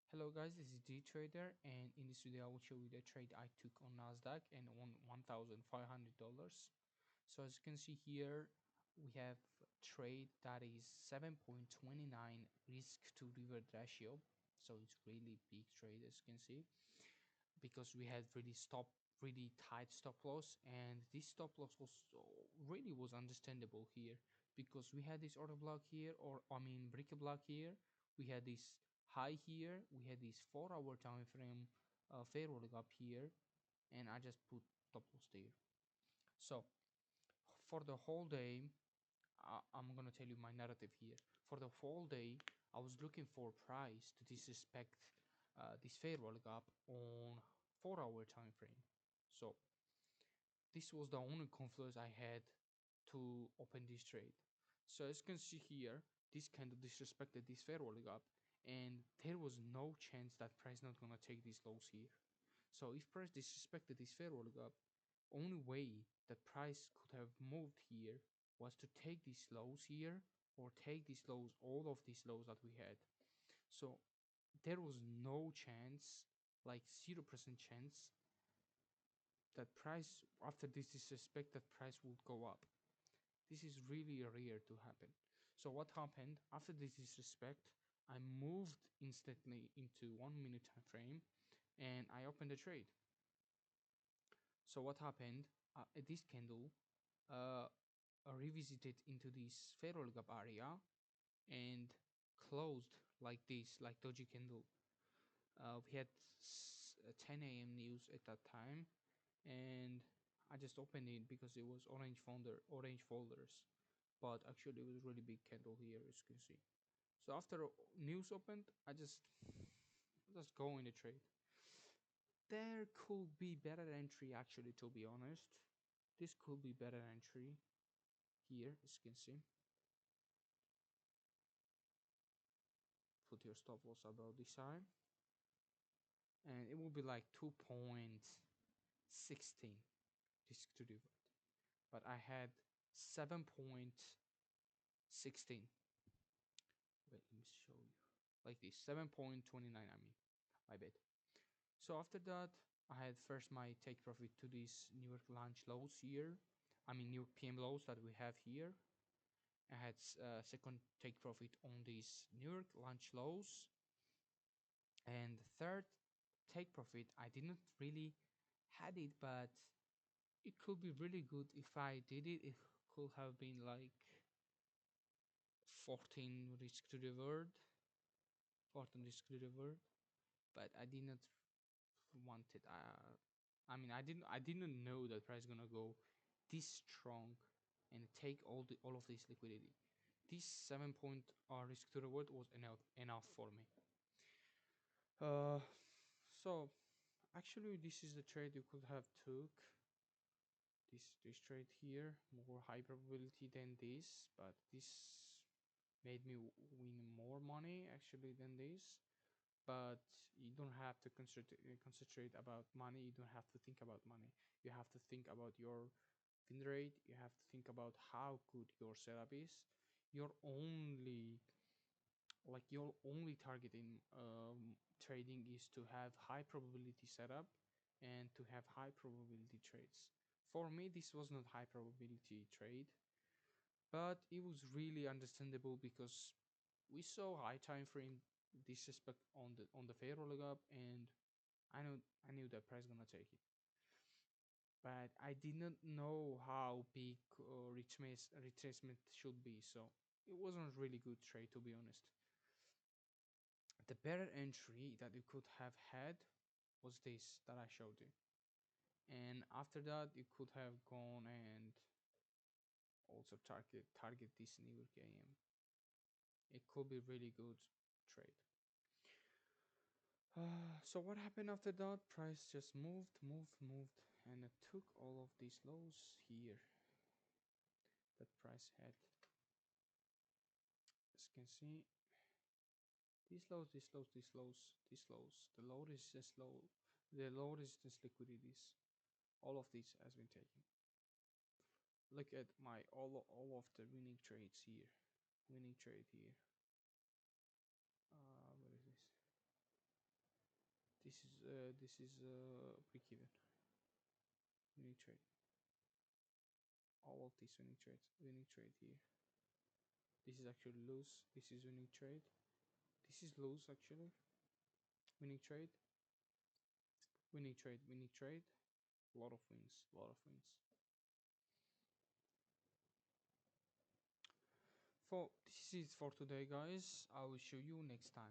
Hello guys, this is D Trader, and in this video I will show you the trade I took on Nasdaq and won $1,500. So as you can see here, we have trade that is 7.29 risk to reward ratio. So it's really big trade, as you can see, because we had really tight stop loss, and this stop loss was understandable here because we had this order block here, or I mean brick block here. We had this high here, we had this 4 hour time frame fair rolling up here, and I just put stop loss there. So for the whole day, I'm gonna tell you my narrative here. For the whole day, I was looking for price to disrespect this fair rolling up on 4 hour time frame. So this was the only confluence I had to open this trade. So as you can see here, this kind of disrespected this fair rolling up, and there was no chance that price not gonna take these lows here. So if price disrespected this fair rolling up, only way that price could have moved here was to take these lows here, or take these lows, all of these lows that we had. So there was no chance, like 0% chance, that price after this disrespect that price would go up. This is really rare to happen. So what happened after this disrespect? I moved instantly into 1 minute time frame, and I opened the trade. So what happened? This candle uh, revisited into this fair roll gap area and closed like this, like doji candle. We had 10 a.m. news at that time, and I just opened it because it was orange folders, but actually it was really big candle here, as you can see. So after news opened, I just go in the trade. There could be better entry, actually, to be honest. This could be better entry here, as you can see. Put your stop loss about this side, and it will be like 2.16 risk to divide, but I had 7.16. Wait, let me show you. Like this, 7.29, I mean, my bad. So after that, I had first my take profit to these New York launch lows here. I mean, New York PM lows that we have here. I had second take profit on these New York launch lows. And third take profit, I didn't really had it, but it could be really good if I did it. It could have been like 14 risk to reward, 14 risk to reward, but I did not want it. I mean, I didn't know that price gonna go this strong and take all of this liquidity. This 7 point risk to reward was enough for me. Uh, so actually, this is the trade you could have took. This trade here, more high probability than this, but this made me win more money actually than this. But you don't have to concentrate about money. You don't have to think about money. You have to think about your win rate. You have to think about how good your setup is. Your only your only target in trading is to have high probability setup and to have high probability trades. For me, this was not high probability trade, but it was really understandable because we saw high time frame disrespect on the fair rolling up, and I knew that price gonna take it, but I didn't know how big retracement should be, so it wasn't really good trade, to be honest. The better entry that you could have had was this that I showed you, and after that you could have gone and also target this New York AM. It could be really good trade. So what happened after that? Price just moved, and it took all of these lows here that price had. As you can see, these lows, these lows, these lows, these lows. The low resistance low, the low resistance liquidities. All of this has been taken. Look at my all of the winning trades here. Winning trade here. What is this? this is break even. Winning trade. All of these winning trades. Winning trade here. This is actually lose. This is winning trade. This is lose actually. Winning trade. Winning trade. Winning trade. A lot of wins. A lot of wins. For this is for today, guys. I will show you next time.